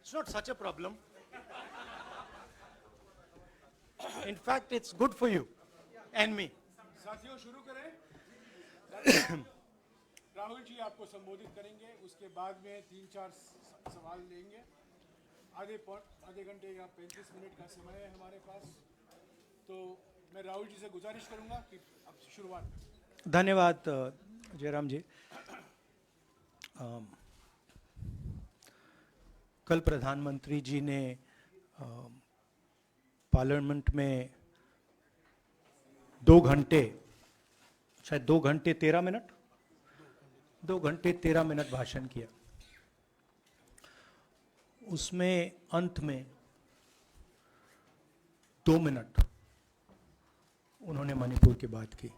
It's not such a problem. In fact, it's good for you and me. साथियों शुरू करें। राहुल जी आपको संबोधित करेंगे, उसके बाद में 3-4 सवाल लेंगे। आधे घंटे या 35 मिनट का समय है हमारे पास, तो मैं राहुल जी से गुजारिश करूंगा कि अब शुरुआत करें। धन्यवाद जयराम जी। कल प्रधानमंत्री जी ने पार्लियामेंट में 2 घंटे, शायद 2 घंटे 13 मिनट, 2 घंटे 13 मिनट भाषण किया। उसमें अंत में 2 मिनट उन्होंने मणिपुर की बात की।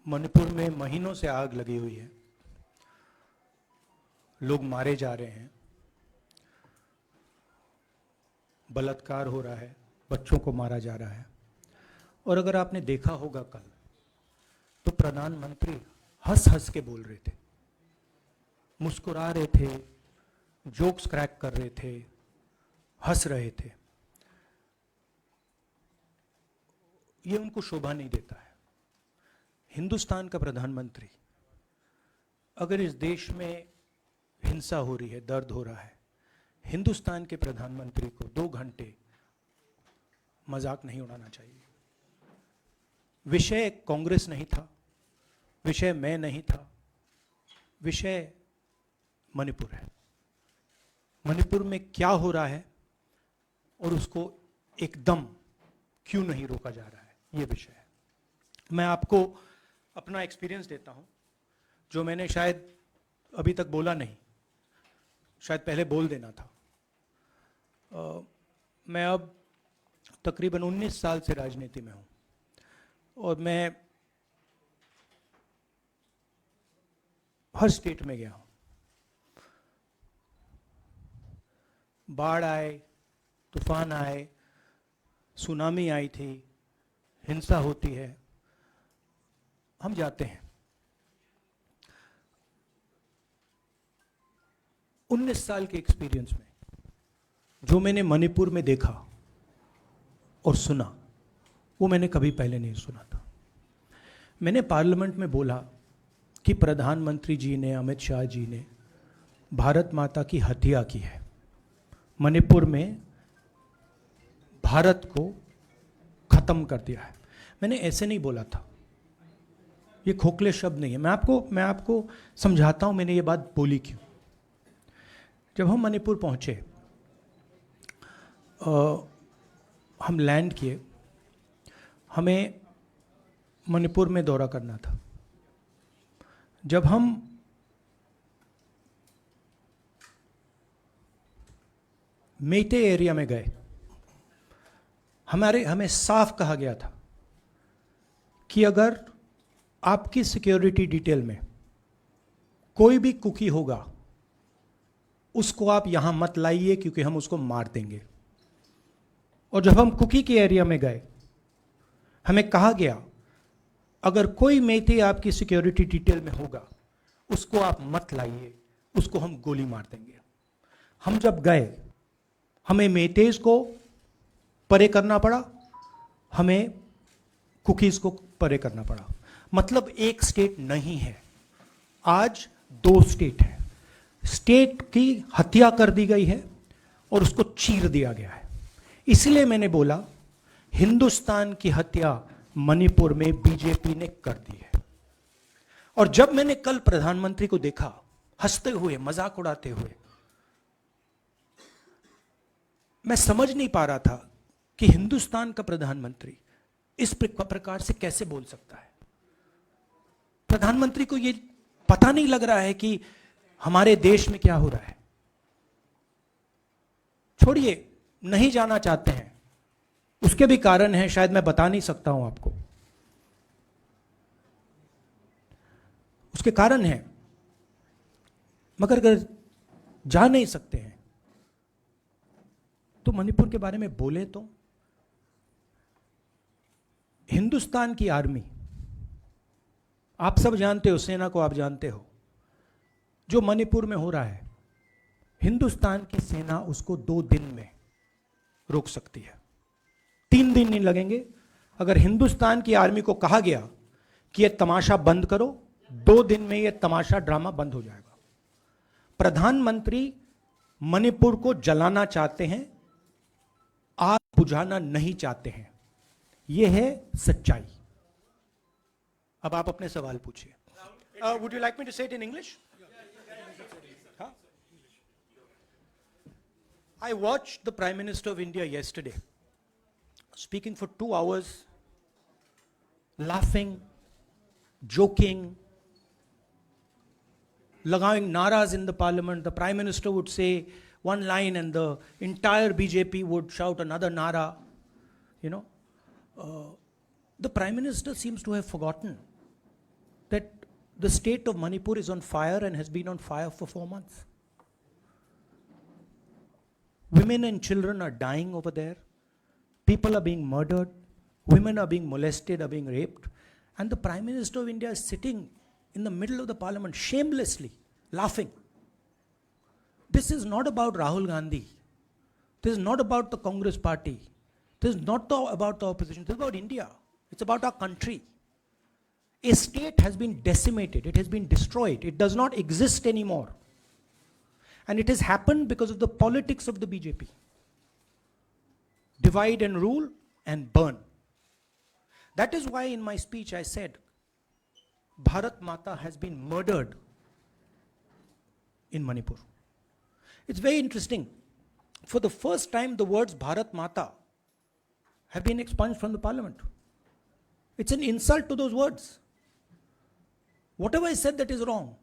मणिपुर में महीनों से आग लगी हुई है, लोग मारे जा रहे हैं, बलात्कार हो रहा है, बच्चों को मारा जा रहा है। और अगर आपने देखा होगा कल, तो प्रधानमंत्री हंस हंस के बोल रहे थे, मुस्कुरा रहे थे, जोक्स क्रैक कर रहे थे, हंस रहे थे। ये उनको शोभा नहीं देता है। हिंदुस्तान का प्रधानमंत्री, अगर इस देश में हिंसा हो रही है, दर्द हो रहा है, हिंदुस्तान के प्रधानमंत्री को 2 घंटे मजाक नहीं उड़ाना चाहिए। विषय कांग्रेस नहीं था, विषय मैं नहीं था, विषय मणिपुर है। मणिपुर में क्या हो रहा है और उसको एकदम क्यों नहीं रोका जा रहा है, ये विषय है। मैं आपको अपना एक्सपीरियंस देता हूं, जो मैंने शायद अभी तक बोला नहीं, शायद पहले बोल देना था। मैं अब तकरीबन 19 साल से राजनीति में हूं और मैं हर स्टेट में गया हूं। बाढ़ आए, तूफान आए, सुनामी आई थी, हिंसा होती है, हम जाते हैं। 19 साल के एक्सपीरियंस में जो मैंने मणिपुर में देखा और सुना, वो मैंने कभी पहले नहीं सुना था। मैंने पार्लियामेंट में बोला कि प्रधानमंत्री जी ने, अमित शाह जी ने भारत माता की हत्या की है, मणिपुर में भारत को खत्म कर दिया है। मैंने ऐसे नहीं बोला था, ये खोखले शब्द नहीं है। मैं आपको समझाता हूं मैंने ये बात बोली क्यों। जब हम मणिपुर पहुंचे, हम लैंड किए, हमें मणिपुर में दौरा करना था। जब हम मेटे एरिया में गए, हमें साफ कहा गया था कि अगर आपकी सिक्योरिटी डिटेल में कोई भी कुकी होगा, उसको आप यहां मत लाइए, क्योंकि हम उसको मार देंगे। और जब हम कुकी के एरिया में गए, हमें कहा गया अगर कोई मेथे आपकी सिक्योरिटी डिटेल में होगा, उसको आप मत लाइए, उसको हम गोली मार देंगे। हम जब गए, हमें मेतेज को परे करना पड़ा, हमें कुकीज को परे करना पड़ा। मतलब एक स्टेट नहीं है, आज 2 स्टेट है। स्टेट की हत्या कर दी गई है और उसको चीर दिया गया है। इसलिए मैंने बोला हिंदुस्तान की हत्या मणिपुर में बीजेपी ने कर दी है। और जब मैंने कल प्रधानमंत्री को देखा हंसते हुए, मजाक उड़ाते हुए, मैं समझ नहीं पा रहा था कि हिंदुस्तान का प्रधानमंत्री इस प्रकार से कैसे बोल सकता है। प्रधानमंत्री को यह पता नहीं लग रहा है कि हमारे देश में क्या हो रहा है। छोड़िए, नहीं जाना चाहते हैं, उसके भी कारण हैं, शायद मैं बता नहीं सकता हूं आपको, उसके कारण हैं। मगर अगर जा नहीं सकते हैं तो मणिपुर के बारे में बोले तो। हिंदुस्तान की आर्मी, आप सब जानते हो, सेना को आप जानते हो, जो मणिपुर में हो रहा है, हिंदुस्तान की सेना उसको 2 दिन में रोक सकती है, 3 दिन नहीं लगेंगे। अगर हिंदुस्तान की आर्मी को कहा गया कि यह तमाशा बंद करो, 2 दिन में यह तमाशा ड्रामा बंद हो जाएगा। प्रधानमंत्री मणिपुर को जलाना चाहते हैं, आग बुझाना नहीं चाहते हैं। यह है सच्चाई। अब आप अपने सवाल पूछिए। Would you like me to say it in English? I watched the Prime Minister of India yesterday speaking for 2 hours, laughing, joking, लगावing naras in the parliament. The Prime Minister would say one line and the entire BJP would shout another nara. You know, the Prime Minister seems to have forgotten that the state of Manipur is on fire and has been on fire for 4 months. Women and children are dying over there. People are being murdered. Women are being molested, are being raped. And the Prime Minister of India is sitting in the middle of the parliament shamelessly, laughing. This is not about Rahul Gandhi. This is not about the Congress party. This is not about the opposition. This is about India. It's about our country. A state has been decimated. It has been destroyed. It does not exist anymore. And it has happened because of the politics of the BJP. Divide and rule and burn. That is why in my speech I said, Bharat Mata has been murdered in Manipur. It's very interesting. For the first time, the words Bharat Mata have been expunged from the parliament. It's an insult to those words. Whatever I said that is wrong.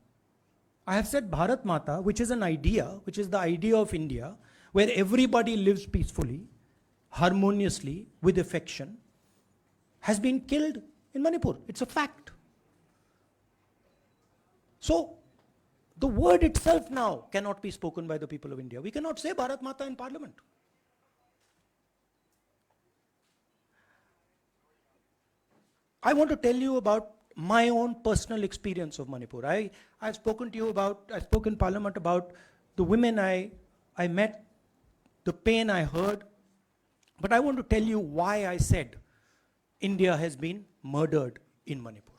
I have said Bharat Mata, which is an idea, which is the idea of India, where everybody lives peacefully, harmoniously, with affection, has been killed in Manipur. It's a fact. So, the word itself now cannot be spoken by the people of India. We cannot say Bharat Mata in parliament. I want to tell you about my own personal experience of Manipur. I've spoken to you about, I spoke in parliament about the women I met, the pain I heard, but I want to tell you why I said India has been murdered in Manipur.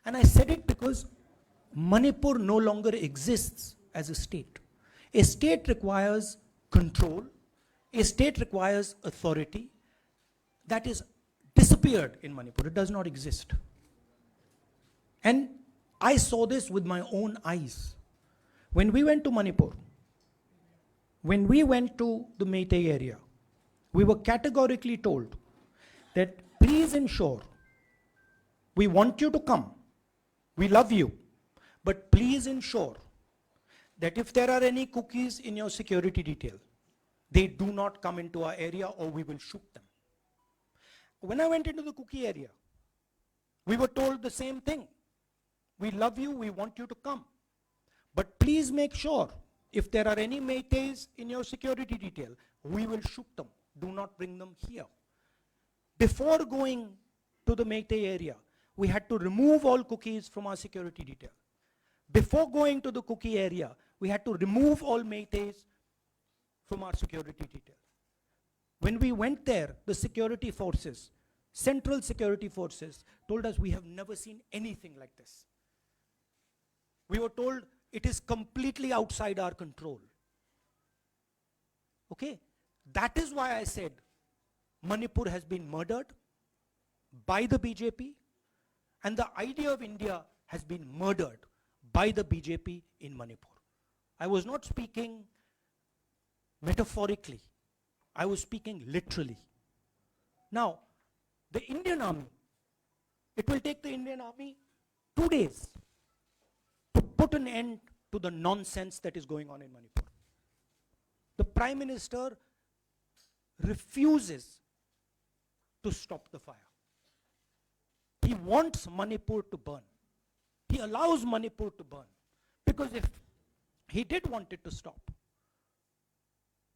And I said it because Manipur no longer exists as a state. A state requires control, a state requires authority. That is disappeared in Manipur. It does not exist. And I saw this with my own eyes. When we went to Manipur, when we went to the Meitei area, we were categorically told that please ensure, we want you to come, we love you, but please ensure that if there are any cookies in your security detail, they do not come into our area or we will shoot them. When I went into the cookie area, we were told the same thing. We love you, we want you to come. But please make sure, if there are any Meiteis in your security detail, we will shoot them. Do not bring them here. Before going to the Meitei area, we had to remove all cookies from our security detail. Before going to the cookie area, we had to remove all Meiteis from our security detail. When we went there, the security forces, central security forces, told us we have never seen anything like this. We were told it is completely outside our control. Okay? That is why I said Manipur has been murdered by the BJP and the idea of India has been murdered by the BJP in Manipur. I was not speaking metaphorically. I was speaking literally. Now, the Indian army, it will take the Indian army 2 days to put an end to the nonsense that is going on in Manipur. The Prime Minister refuses to stop the fire. He wants Manipur to burn. He allows Manipur to burn. Because if he did want it to stop,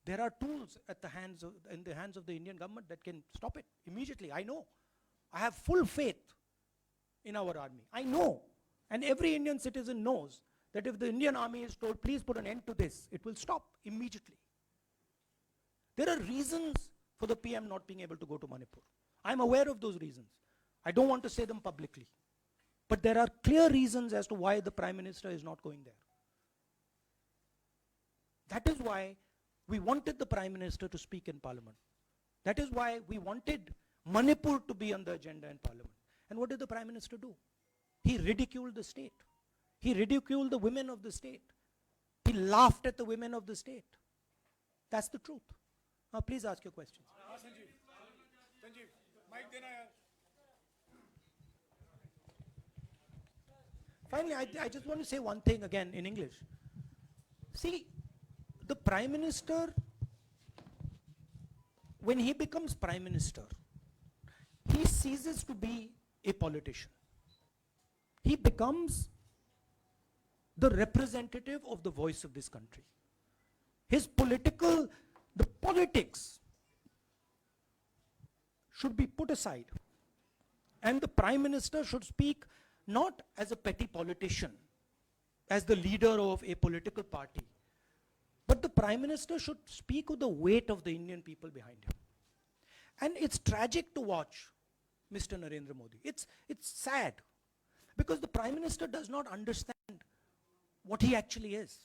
there are tools in the hands of the Indian government that can stop it immediately. I know. I have full faith in our army. I know. And every Indian citizen knows that if the Indian army is told, please put an end to this, it will stop immediately. There are reasons for the PM not being able to go to Manipur. I'm aware of those reasons. I don't want to say them publicly. But there are clear reasons as to why the Prime Minister is not going there. That is why we wanted the Prime Minister to speak in Parliament. That is why we wanted Manipur to be on the agenda in Parliament. And what did the Prime Minister do? He ridiculed the state. He ridiculed the women of the state. He laughed at the women of the state. That's the truth. Now please ask your questions. हाँ Sanjeev Sanjeev mic देना यार Finally, I just want to say one thing again in English. See, the Prime Minister, when he becomes Prime Minister, he ceases to be a politician. He becomes the representative of the voice of this country. His the politics should be put aside. And the Prime Minister should speak not as a petty politician, as the leader of a political party, but the Prime Minister should speak with the weight of the Indian people behind him. And it's tragic to watch Mr. Narendra Modi. It's sad, because the Prime Minister does not understand what he actually is.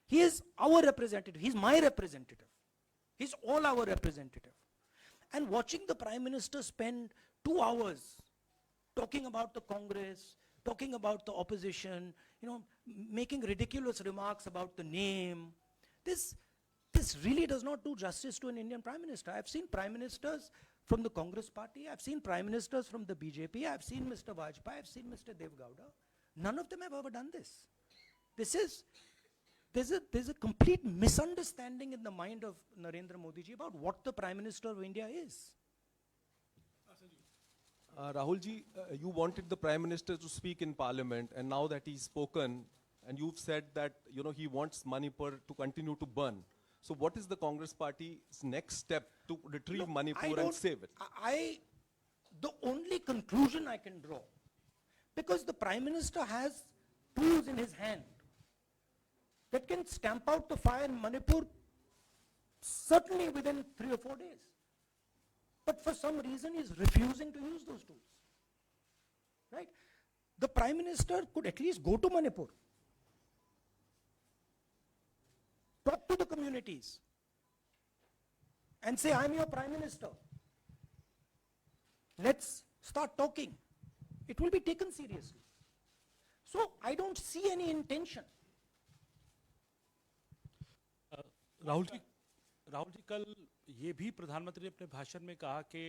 He is our representative. He's my representative. He's all our representative. And watching the Prime Minister spend 2 hours talking about the Congress, talking about the opposition, making ridiculous remarks about the name, this really does not do justice to an Indian Prime Minister. I've seen Prime Ministers from the Congress party, I've seen Prime Ministers from the BJP, I've seen Mr. Vajpayee, I've seen Mr. Dev Gowda. None of them have ever done this. There's a complete misunderstanding in the mind of Narendra Modi ji about what the Prime Minister of India is. Rahul ji, you wanted the Prime Minister to speak in Parliament, and now that he's spoken, and you've said that he wants Manipur to continue to burn. So what is the Congress Party's next step to retrieve Manipur and save it? The only conclusion I can draw, because the Prime Minister has tools in his hand that can stamp out the fire in Manipur certainly within 3 or 4 days. But for some reason he is refusing to use those tools. Right? The Prime Minister could at least go to Manipur, talk to the communities, and say, I'm your Prime Minister. Let's start talking. It will be taken seriously. So I don't see any intention. Rahul ji कल ये भी प्रधानमंत्री ने अपने भाषण में कहा कि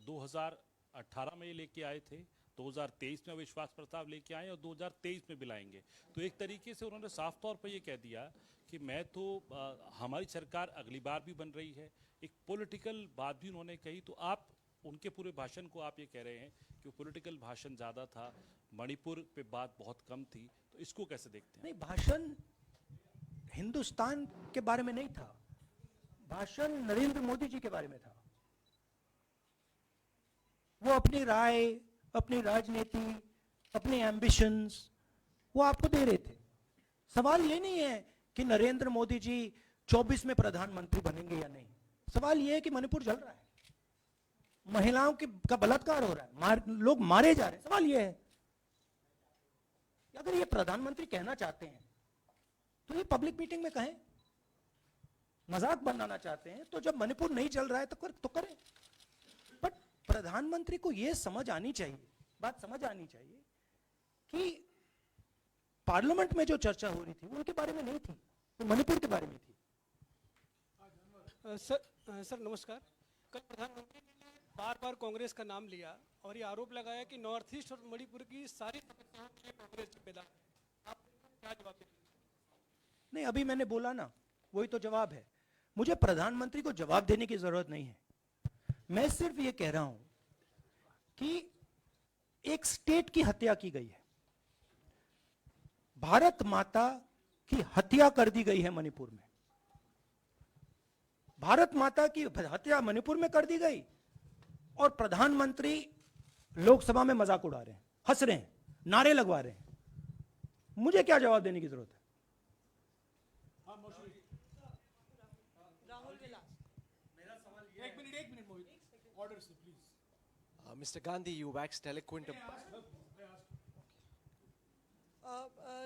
2018 में ये लेके आए थे, 2023 में विश्वास प्रस्ताव लेके आए और 2023 में भी लाएंगे. तो एक तरीके से उन्होंने साफ तौर पर ये कह दिया कि मैं तो हमारी सरकार अगली बार भी बन रही है. एक पॉलिटिकल बात भी उन्होंने कही. तो आप उनके पूरे भाषण को आप ये कह रहे हैं कि वो पॉलिटिकल भाषण ज़्यादा था, मणिपुर पे बात बहुत कम थी. तो इसको कैसे देखते हैं? नहीं, भाषण हिंदुस्तान के बारे में नहीं था, भाषण नरेंद्र मोदी जी के बारे में था. वो अपनी राय, अपनी राजनीति, अपने एम्बिशंस वो आपको दे रहे थे. सवाल ये नहीं है कि नरेंद्र मोदी जी 24 में प्रधानमंत्री बनेंगे या नहीं. सवाल ये है कि मणिपुर जल रहा है, महिलाओं का बलात्कार हो रहा है, लोग मारे जा रहे हैं. सवाल ये है, अगर ये प्रधानमंत्री कहना चाहते हैं तो ये पब्लिक मीटिंग में कहें. मजाक बनाना चाहते हैं तो जब मणिपुर नहीं चल रहा है तो करें. बट प्रधानमंत्री को ये समझ आनी चाहिए, बात समझ आनी चाहिए कि पार्लियामेंट में जो चर्चा हो रही थी वो उनके बारे में नहीं थी, वो मणिपुर के बारे में थी. सर नमस्कार. कल प्रधानमंत्री ने बार बार कांग्रेस का नाम लिया और ये आरोप लगाया कि नॉर्थ ईस्ट और मणिपुर की सारी समस्याओं में कांग्रेस जिम्मेदार है. आप क्या जवाब देंगे? नहीं, अभी मैंने बोला ना, वही तो जवाब है. मुझे प्रधानमंत्री को जवाब देने की जरूरत नहीं है. मैं सिर्फ ये कह रहा हूं कि एक स्टेट की हत्या की गई है, भारत माता की हत्या कर दी गई है मणिपुर में. भारत माता की हत्या मणिपुर में कर दी गई और प्रधानमंत्री लोकसभा में मजाक उड़ा रहे हैं, हंस रहे हैं, नारे लगवा रहे हैं. मुझे क्या जवाब देने की जरूरत है? एक मिनट मोहित, ऑर्डर से please. Mr. Gandhi, you waxed eloquent.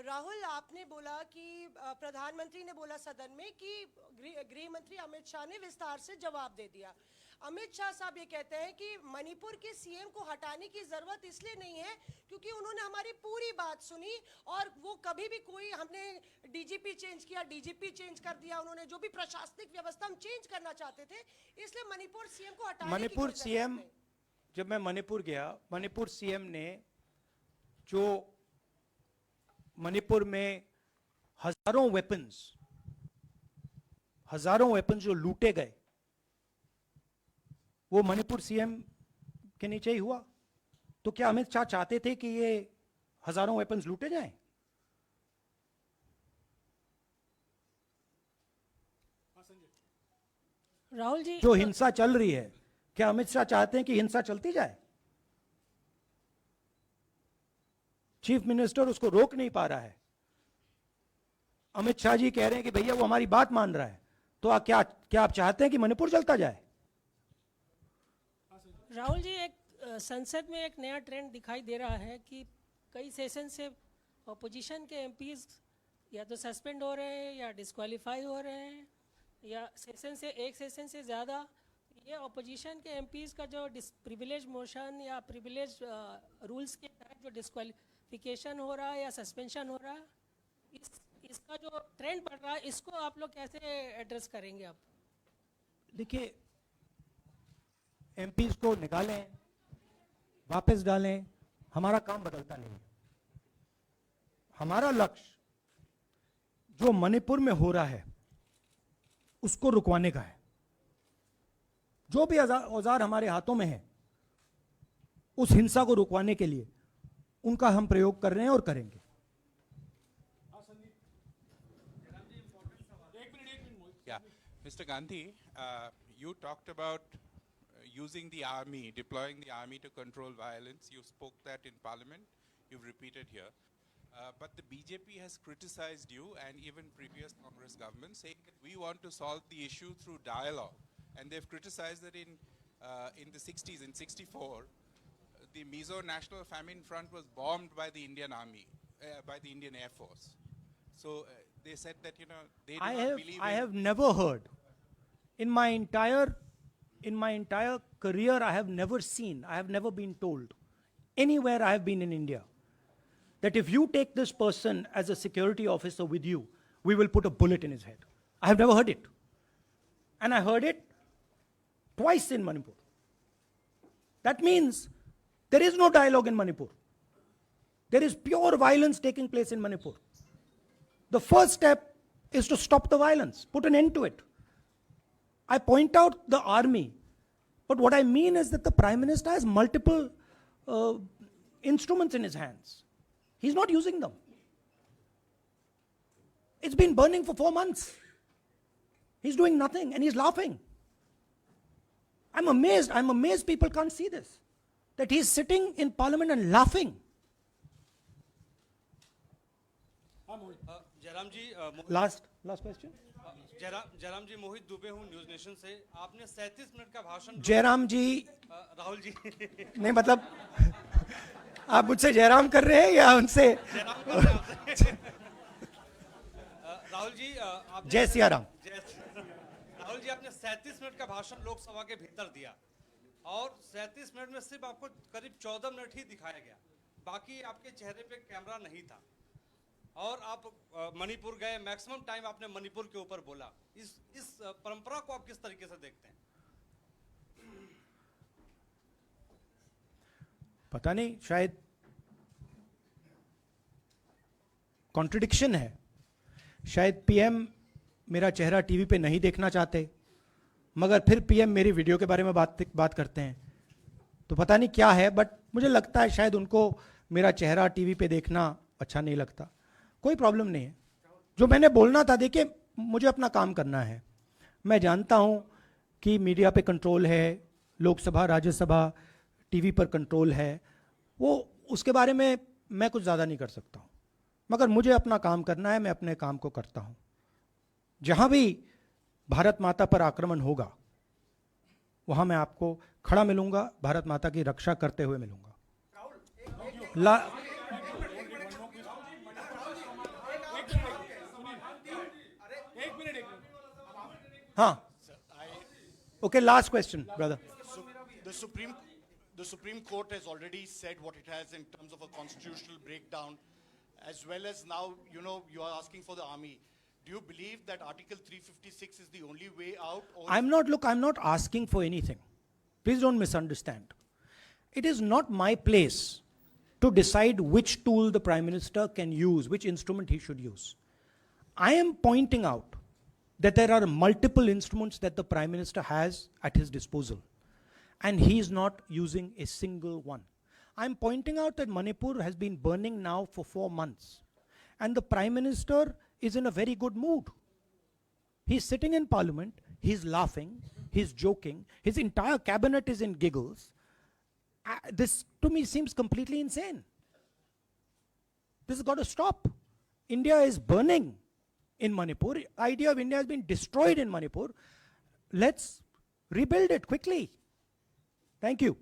Rahul, आपने बोला कि प्रधानमंत्री ने बोला सदन में कि गृह मंत्री अमित शाह ने विस्तार से जवाब दे दिया। अमित शाह साहब ये कहते हैं कि मणिपुर के सीएम को हटाने की जरूरत इसलिए नहीं है क्योंकि उन्होंने हमारी पूरी बात सुनी और वो कभी भी कोई हमने डीजीपी चेंज किया, डीजीपी चेंज कर दिया, उन्होंने जो भी प्रशासनिक व्यवस्था हम चेंज करना चाहते थे, इसलिए मणिपुर सीएम को हटाने की मणिपुर कोई सीएम, जरूरत नहीं। जब मैं मणिपुर गया, मणिपुर सीएम ने जो मणिपुर में हजारों वेपन्स जो लूटे गए, वो मणिपुर सीएम के नीचे ही हुआ। तो क्या अमित शाह चाहते थे कि ये हजारों वेपन्स लूटे जाएं? राहुल जी, जो हिंसा चल रही है, क्या अमित शाह चाहते हैं कि हिंसा चलती जाए? चीफ मिनिस्टर उसको रोक नहीं पा रहा है। अमित शाह जी कह रहे हैं कि भैया वो हमारी बात मान रहा है, तो क्या आप चाहते हैं कि मणिपुर चलता जाए? राहुल जी, एक संसद में एक नया ट्रेंड दिखाई दे रहा है कि कई सेशन से अपोजिशन के एमपीज या तो सस्पेंड हो रहे हैं या डिस्क्वालीफाई हो रहे हैं, या एक सेशन से ज़्यादा ये अपोजिशन के एमपीज का जो प्रिविलेज मोशन या प्रिविलेज रूल्स के तहत जो डिस्क्वालिफिकेशन हो रहा है या सस्पेंशन हो रहा है, इसका जो ट्रेंड बढ़ रहा है, इसको आप लोग कैसे एड्रेस करेंगे? आप देखिए, एमपीज को निकालें, वापस डालें, हमारा काम बदलता नहीं है। हमारा लक्ष्य जो मणिपुर में हो रहा है उसको रुकवाने का है। जो भी औजार हमारे हाथों में है, उस हिंसा को रुकवाने के लिए उनका हम प्रयोग कर रहे हैं और करेंगे। Yeah, Mr. Gandhi, you talked about using the army, deploying the army to control violence. You spoke that in Parliament. You've repeated here. But the BJP has criticized you and even previous Congress governments, saying that we want to solve the issue through dialogue. And they've criticized that in the 60s, in 64, the Mizo National Famine Front was bombed by the Indian Army, by the Indian Air Force. So they said that, you know, they do not believe I in... have never heard in my entire career, I have never been told anywhere I have been in India that if you take this person as a security officer with you, we will put a bullet in his head. I have never heard it. And I heard it twice in Manipur. That means there is no dialogue in Manipur. There is pure violence taking place in Manipur. The first step is to stop the violence, put an end to it. I point out the army, but what I mean is that the Prime Minister has multiple instruments in his hands. He's not using them. It's been burning for 4 months. He's doing nothing and he's laughing. I'm amazed people can't see this. That he's sitting in Parliament and laughing. Jairam ji, Last question. Jairam जी, मोहित दुबे हूँ news nation से। आपने 37 minute का भाषण जयराम जी राहुल जी नहीं, मतलब आप मुझसे जयराम कर रहे हैं या उनसे राहुल जी जय सिया राम? राहुल जी, आपने 37 मिनट का भाषण लोकसभा के भीतर दिया और 37 मिनट में सिर्फ आपको करीब 14 मिनट ही दिखाया गया, बाकी आपके चेहरे पे कैमरा नहीं था। और आप मणिपुर गए, मैक्सिमम टाइम आपने मणिपुर के ऊपर बोला। इस परंपरा को आप किस तरीके से देखते हैं? पता नहीं, शायद कॉन्ट्रडिक्शन है। शायद पीएम मेरा चेहरा टीवी पे नहीं देखना चाहते, मगर फिर पीएम मेरी वीडियो के बारे में बात करते हैं। तो पता नहीं क्या है, बट मुझे लगता है शायद उनको मेरा चेहरा टीवी पे देखना अच्छा नहीं लगता। कोई प्रॉब्लम नहीं है। जो मैंने बोलना था, देखिए मुझे अपना काम करना है। मैं जानता हूं कि मीडिया पे कंट्रोल है, लोकसभा राज्यसभा टीवी पर कंट्रोल है, वो उसके बारे में मैं कुछ ज़्यादा नहीं कर सकता हूं। मगर मुझे अपना काम करना है, मैं अपने काम को करता हूं। जहां भी भारत माता पर आक्रमण होगा वहां मैं आपको खड़ा मिलूंगा, भारत माता की रक्षा करते हुए मिलूंगा। हाँ, okay, last question brother. The Supreme Court has already said what it has in terms of a constitutional breakdown, as well as now, you are asking for the army. Do you believe that Article 356 is the only way out? Or I'm not asking for anything. Please don't misunderstand. It is not my place to decide which tool the Prime Minister can use, which instrument he should use. I am pointing out that there are multiple instruments that the Prime Minister has at his disposal, and he is not using a single one. I'm pointing out that Manipur has been burning now for 4 months, and the Prime Minister is in a very good mood. He's sitting in Parliament, he's laughing, he's joking, his entire cabinet is in giggles. This to me seems completely insane. This has got to stop. India is burning in Manipur. The idea of India has been destroyed in Manipur. Let's rebuild it quickly. Thank you.